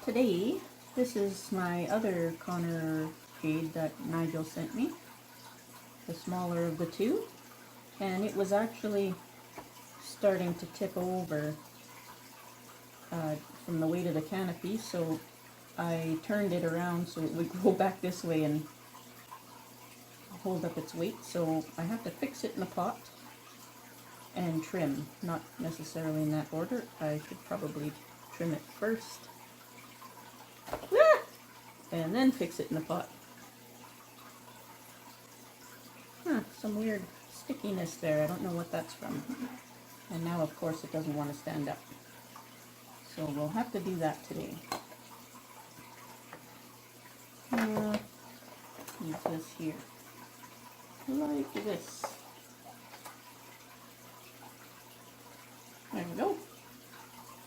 Today, this is my other Connor Jade that Nigel sent me, the smaller of the two, and it was actually starting to tip over from the weight of the canopy, so I turned it around so it would go back this way and hold up its weight. So I have to fix it in the pot and trim, not necessarily in that order. I should probably trim it first and then fix it in the pot. Some weird stickiness there. I don't know what that's from. And now, of course, it doesn't want to stand up. So we'll have to do that today. Use this here. Like this. There we go.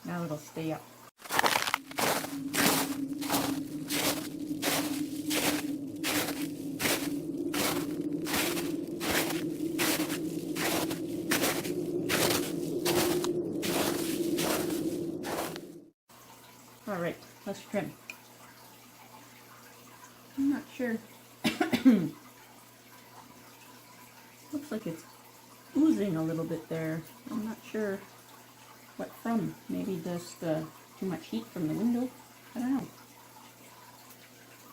Now it'll stay up. All right, let's trim. I'm not sure. Looks like it's oozing a little bit there. I'm not sure what from. Maybe just too much heat from the window. I don't know.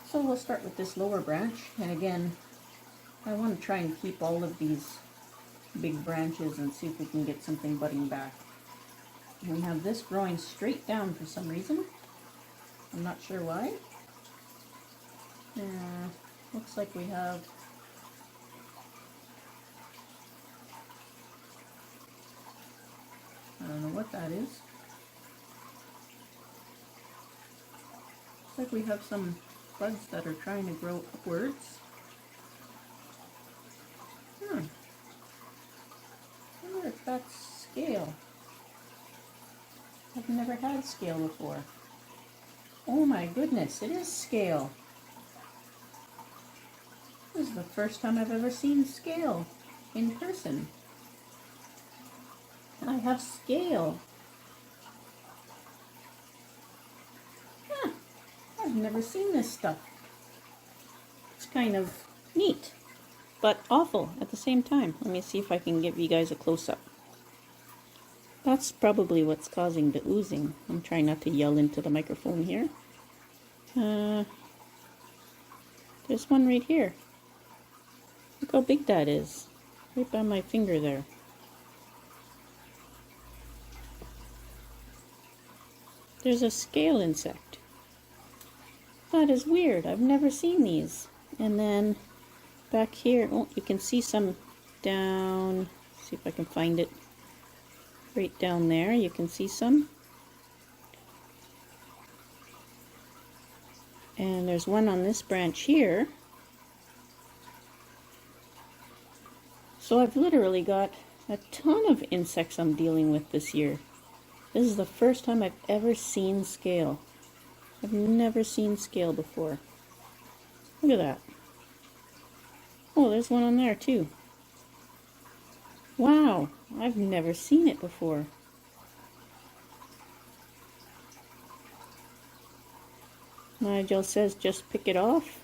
So we'll start with this lower branch, and again, I want to try and keep all of these big branches and see if we can get something budding back. And we have this growing straight down for some reason. I'm not sure why. Looks like we have I don't know what that is. Looks like we have some buds that are trying to grow upwards. I wonder if that's scale. I've never had scale before. Oh my goodness, it is scale. This is the first time I've ever seen scale in person. I have scale. I've never seen this stuff. It's kind of neat, but awful at the same time. Let me see if I can give you guys a close-up. That's probably what's causing the oozing. I'm trying not to yell into the microphone here. There's one right here. Look how big that is. Right by my finger there. There's a scale insect. That is weird. I've never seen these. And then back here, oh, you can see some down. See if I can find it. Right down there, you can see some. And there's one on this branch here. So I've literally got a ton of insects I'm dealing with this year. This is the first time I've ever seen scale. I've never seen scale before. Look at that. Oh, there's one on there too. Wow, I've never seen it before. Nigel says just pick it off.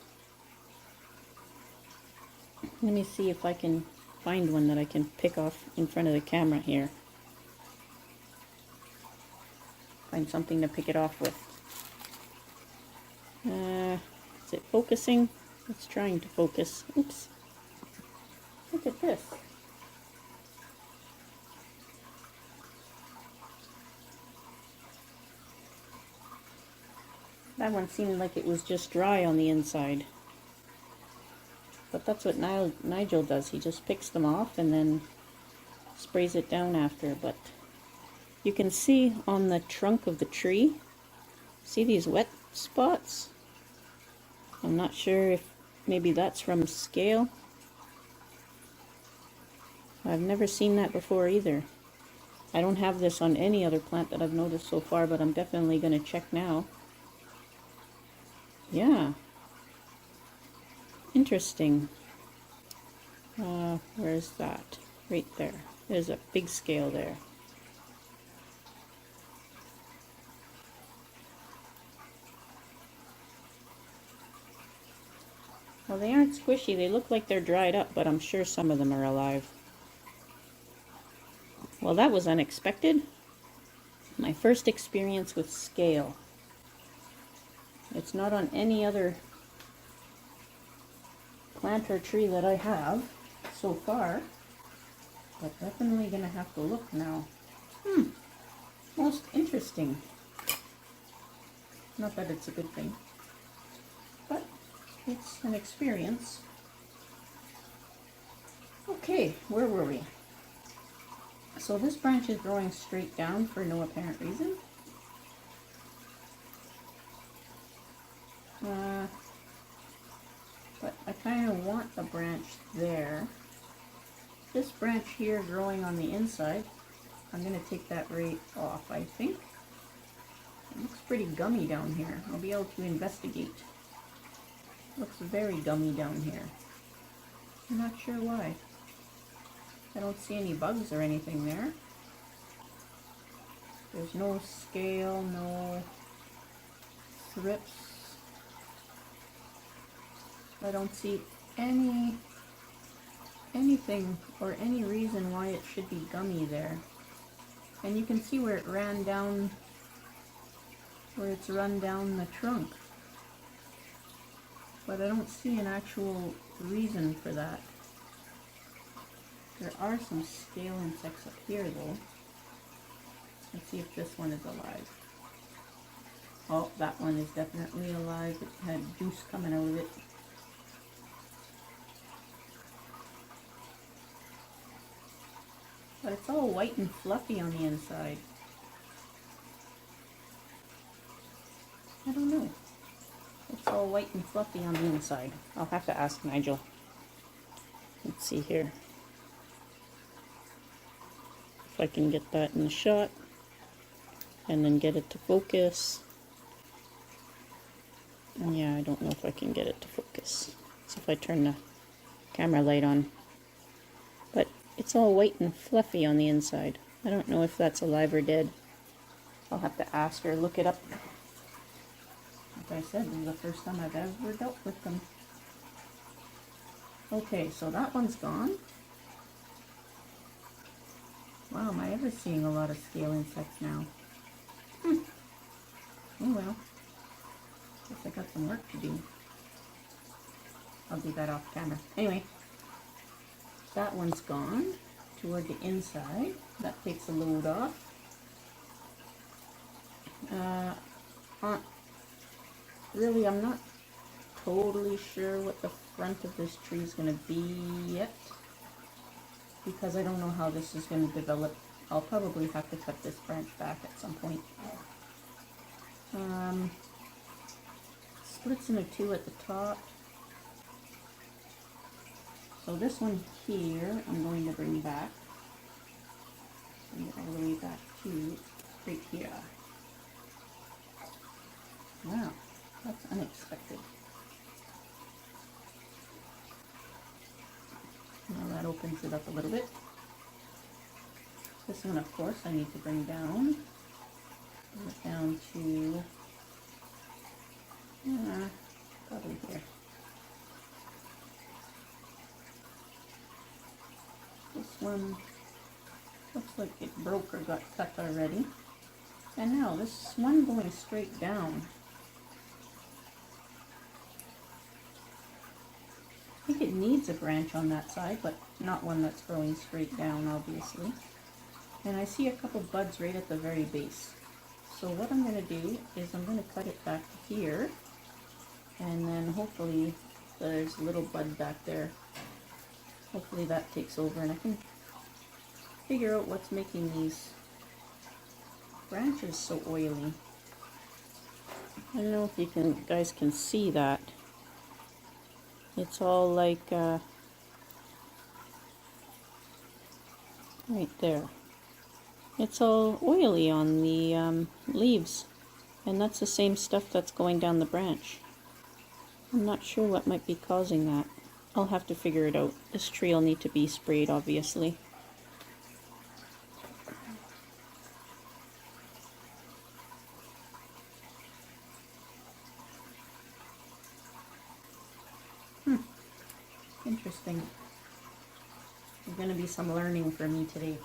Let me see if I can find one that I can pick off in front of the camera here. Find something to pick it off with. Is it focusing? It's trying to focus. Oops. Look at this. That one seemed like it was just dry on the inside. But that's what Nigel does. He just picks them off and then sprays it down after. But you can see on the trunk of the tree, see these wet spots? I'm not sure if maybe that's from scale. I've never seen that before either. I don't have this on any other plant that I've noticed so far, but I'm definitely going to check now. Yeah. Interesting. Where's that? Right there. There's a big scale there. Well, they aren't squishy. They look like they're dried up, but I'm sure some of them are alive. Well, that was unexpected. My first experience with scale. It's not on any other plant or tree that I have so far, but definitely gonna have to look now. Most interesting. Not that it's a good thing, but it's an experience. Okay, where were we? So this branch is growing straight down for no apparent reason. But I kind of want a branch there. This branch here growing on the inside, I'm going to take that right off, I think. It looks pretty gummy down here. I'll be able to investigate. Looks very gummy down here. I'm not sure why. I don't see any bugs or anything there. There's no scale, no thrips. I don't see anything or any reason why it should be gummy there. And you can see where it ran down, where it's run down the trunk. But I don't see an actual reason for that. There are some scale insects up here though. Let's see if this one is alive. Oh, that one is definitely alive. It had juice coming out of it. But it's all white and fluffy on the inside. I don't know. It's all white and fluffy on the inside. I'll have to ask Nigel. Let's see here. If I can get that in the shot. And then get it to focus. And yeah, I don't know if I can get it to focus. So if I turn the camera light on. But it's all white and fluffy on the inside. I don't know if that's alive or dead. I'll have to ask her, look it up. Like I said, this is the first time I've ever dealt with them. Okay, so that one's gone. Wow, am I ever seeing a lot of scale insects now? Oh well. Guess I got some work to do. I'll do that off camera. Anyway, that one's gone toward the inside. That takes a load off. Really, I'm not totally sure what the front of this tree is going to be yet, because I don't know how this is going to develop. I'll probably have to cut this branch back at some point. Splits into two at the top. So this one here, I'm going to bring back. Bring it all the way back to right here. Wow, that's unexpected. Now that opens it up a little bit. This one, of course, I need to bring down. Bring it down to probably here. This one looks like it broke or got cut already. And now this one going straight down. I think it needs a branch on that side, but not one that's growing straight down, obviously. And I see a couple buds right at the very base. So what I'm going to do is I'm going to cut it back here, and then hopefully there's a little bud back there. Hopefully that takes over and I can figure out what's making these branches so oily. I don't know if you guys can see that. It's all like right there. It's all oily on the leaves, and that's the same stuff that's going down the branch. I'm not sure what might be causing that. I'll have to figure it out. This tree will need to be sprayed, obviously. Interesting. There's going to be some learning for me today.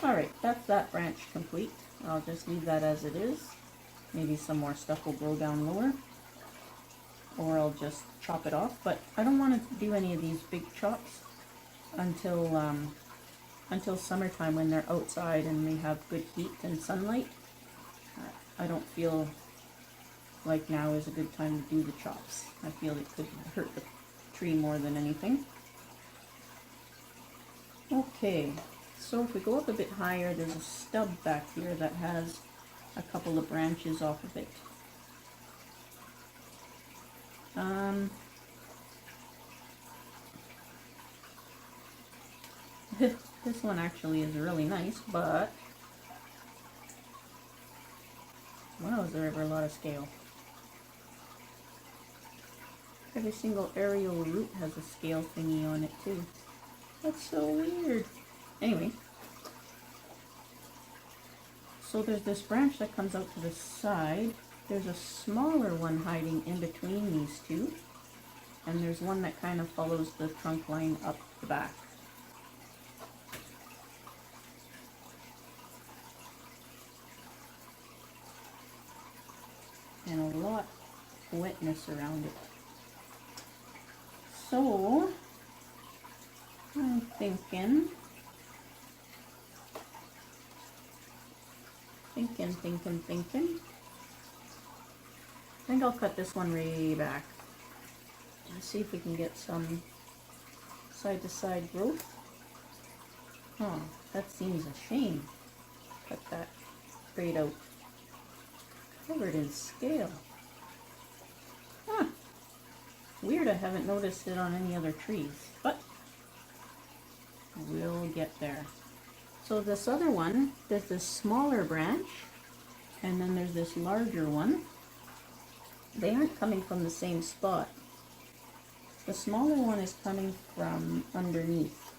Alright, that's that branch complete. I'll just leave that as it is. Maybe some more stuff will grow down lower. Or I'll just chop it off. But I don't want to do any of these big chops until summertime when they're outside and they have good heat and sunlight. I don't feel like now is a good time to do the chops. I feel it could hurt the tree more than anything. Okay, so if we go up a bit higher, there's a stub back here that has a couple of branches off of it. This one actually is really nice, but wow, is there ever a lot of scale. Every single aerial root has a scale thingy on it too. That's so weird. Anyway, so there's this branch that comes out to the side. There's a smaller one hiding in between these two. And there's one that kind of follows the trunk line up the back. And a lot of wetness around it. So, I'm thinking. I think I'll cut this one way back and see if we can get some side-to-side growth. Oh, that seems a shame. Cut that straight out. Covered in scale. Huh. Weird, I haven't noticed it on any other trees, but we'll get there. So this other one, there's this smaller branch, and then there's this larger one. They aren't coming from the same spot. The smaller one is coming from underneath.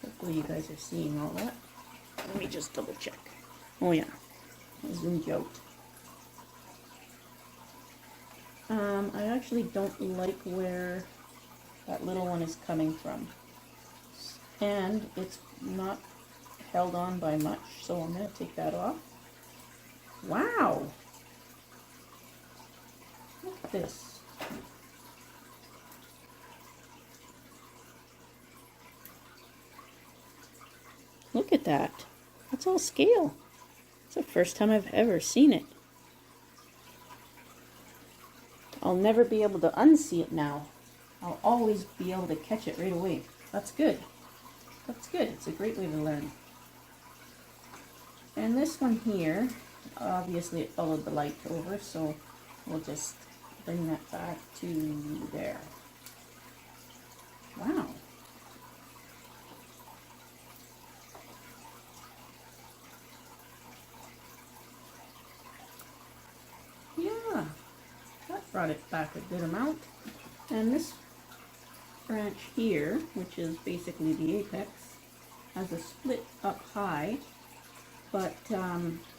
Hopefully you guys are seeing all that. Let me just double check. Oh yeah, I zoomed you out. I actually don't like where that little one is coming from. And it's not held on by much, so I'm going to take that off. Wow! Look at this. Look at that. That's all scale. It's the first time I've ever seen it. I'll never be able to unsee it now. I'll always be able to catch it right away. That's good. That's good. It's a great way to learn. And this one here, obviously it followed the light over, so we'll just bring that back to there. Wow. Yeah, that brought it back a good amount. And this branch here, which is basically the apex, has a split up high, but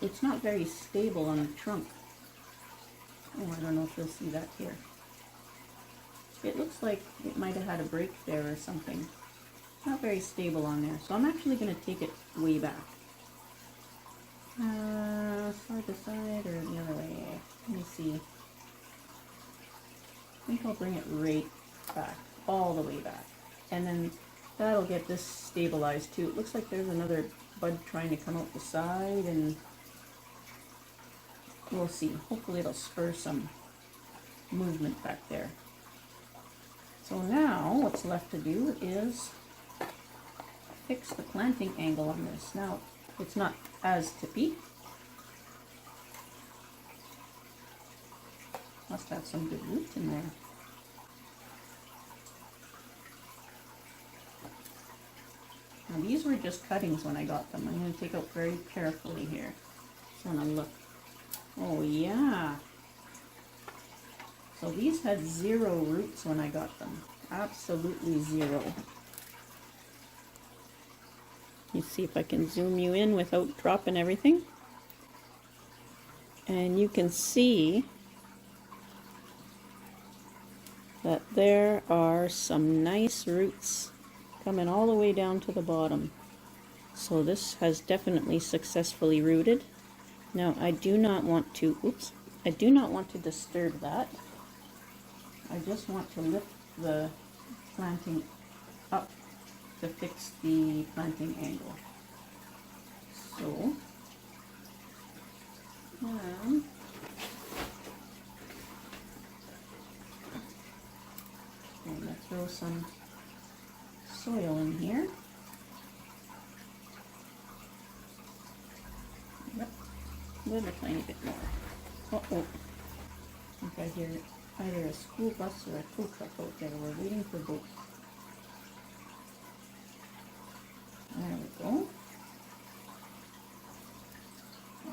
it's not very stable on the trunk. Oh, I don't know if you'll see that here. It looks like it might have had a break there or something. Not very stable on there, so I'm actually going to take it way back. Side to side or the other way. Let me see. I think I'll bring it right back, all the way back. And then that'll get this stabilized too. It looks like there's another bud trying to come out the side, and we'll see. Hopefully it'll spur some movement back there. So now what's left to do is fix the planting angle on this. Now it's not as tippy. Must have some good root in there. Now these were just cuttings when I got them. I'm going to take out very carefully here. Just want to look. Oh yeah. So these had 0 roots when I got them. Absolutely 0. You see if I can zoom you in without dropping everything. And you can see that there are some nice roots coming all the way down to the bottom. So this has definitely successfully rooted. Now I do not want to, I do not want to disturb that. I just want to lift the planting up to fix the planting angle. So, I'm going to throw some soil in here. Yep, a little tiny bit more. Uh-oh. I think I hear either a school bus or a tow truck out there. We're waiting for both. There we go.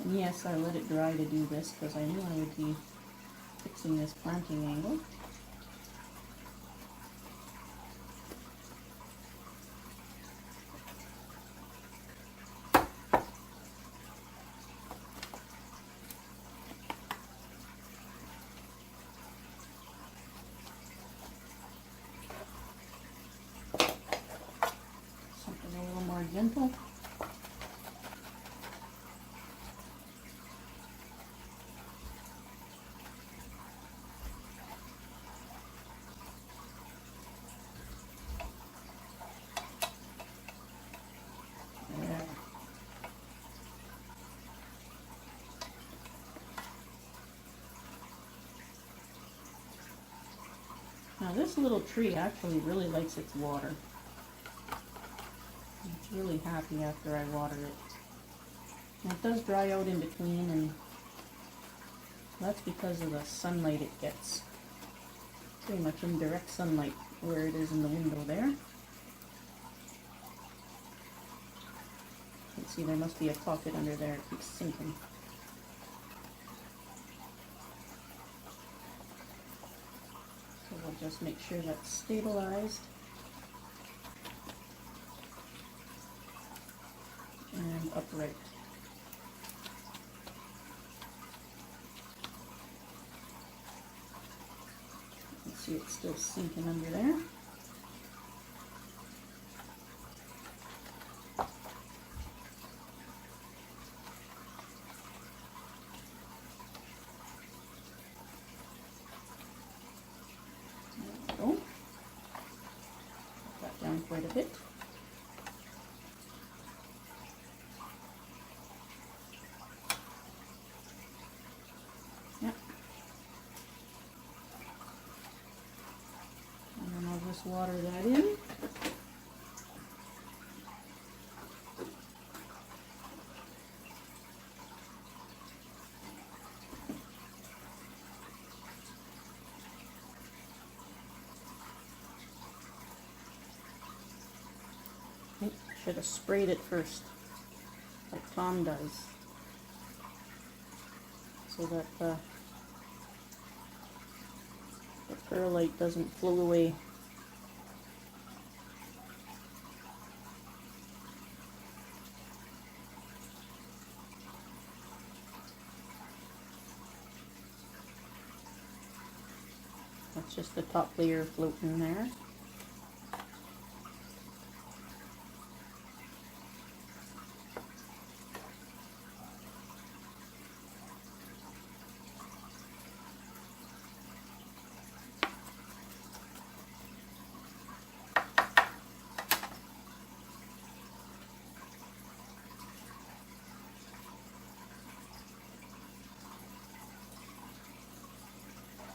And yes, I let it dry to do this because I knew I would be fixing this planting angle. Something a little more gentle. Now this little tree actually really likes its water. It's really happy after I water it. And it does dry out in between, and that's because of the sunlight it gets. Pretty much in direct sunlight where it is in the window there. You can see there must be a pocket under there, it keeps sinking. So we'll just make sure that's stabilized. And upright. You can see it's still sinking under there. There we go. Put that down quite a bit. Just water that in. Should have sprayed it first, like Tom does, so that the perlite doesn't float away. That's just the top layer floating there.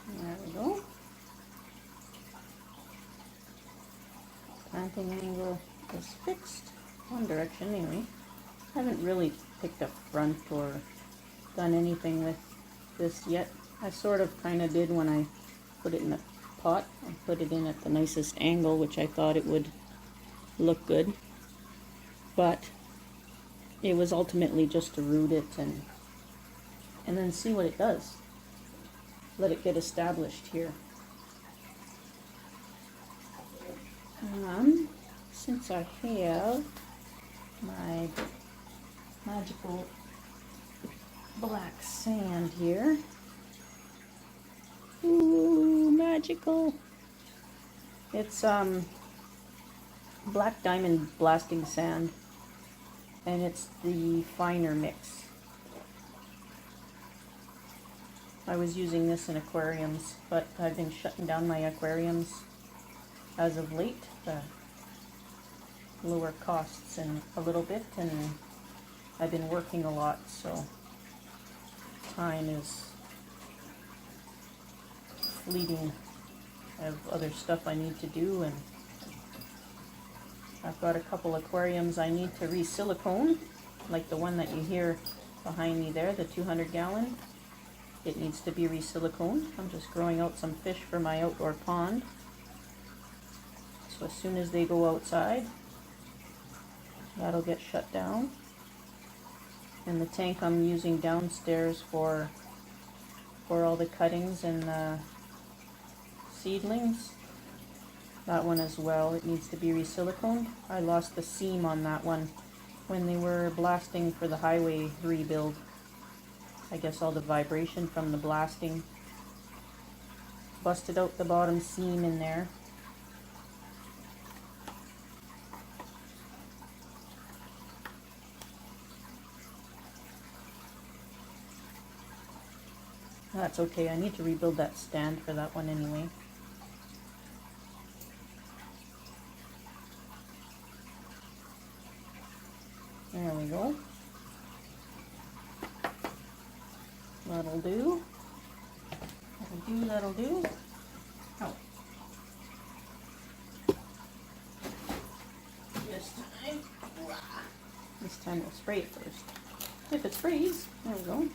There we go. Planting angle is fixed. One direction anyway. Haven't really picked up front or done anything with this yet. I sort of kind of did when I put it in the pot. I put it in at the nicest angle, which I thought it would look good. But it was ultimately just to root it and then see what it does. Let it get established here. Since I have my magical black sand here, ooh, magical, It's black diamond blasting sand, and it's the finer mix. I was using this in aquariums, but I've been shutting down my aquariums as of late to lower costs and a little bit, and I've been working a lot, so time is fleeting. I have other stuff I need to do, and I've got a couple aquariums I need to re-silicone, like the one that you hear behind me there, the 200 gallon. It needs to be re-siliconed. I'm just growing out some fish for my outdoor pond. So as soon as they go outside, that'll get shut down. And the tank I'm using downstairs for all the cuttings and the seedlings, that one as well, it needs to be re-siliconed. I lost the seam on that one when they were blasting for the highway rebuild. I guess all the vibration from the blasting busted out the bottom seam in there. That's okay, I need to rebuild that stand for that one anyway. There we go. That'll do. That'll do, that'll do. Oh. This time we'll spray it first. If it sprays, there we go.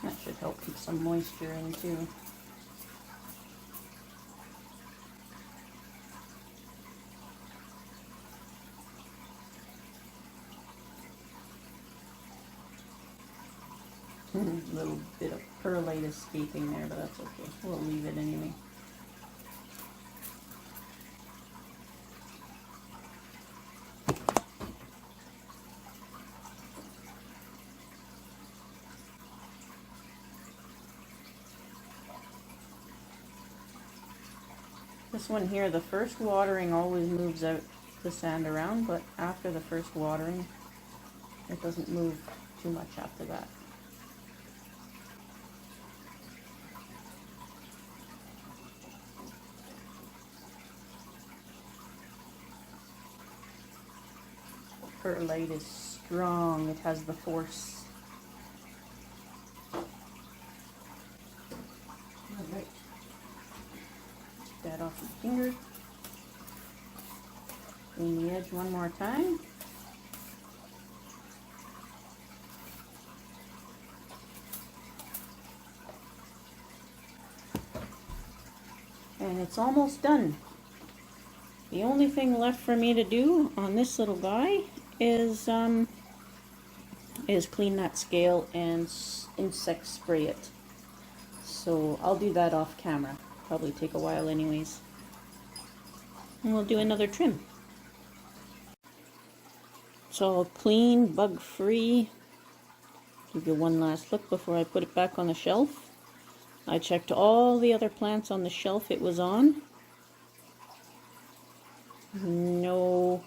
That should help keep some moisture in too. A little bit of perlite escaping there, but that's okay. We'll leave it anyway. This one here, the first watering always moves out the sand around, but after the first watering, it doesn't move too much after that. Perlite is strong, it has the force. Alright. That off your finger. Clean the edge one more time. And it's almost done. The only thing left for me to do on this little guy is clean that scale and insect spray it. So I'll do that off camera. Probably take a while anyways. And we'll do another trim. It's all clean, bug free. Give you one last look before I put it back on the shelf. I checked all the other plants on the shelf it was on. No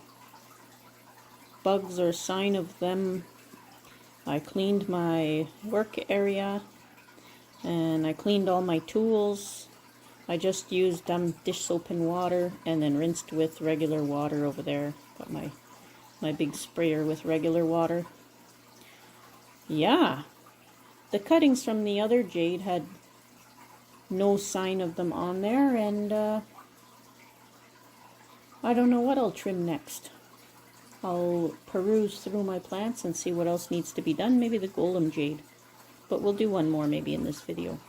bugs or sign of them. I cleaned my work area and I cleaned all my tools. I just used dish soap and water and then rinsed with regular water over there. Got my big sprayer with regular water. Yeah, the cuttings from the other jade had no sign of them on there, and I don't know what I'll trim next. I'll peruse through my plants and see what else needs to be done. Maybe the golden jade, but we'll do one more maybe in this video.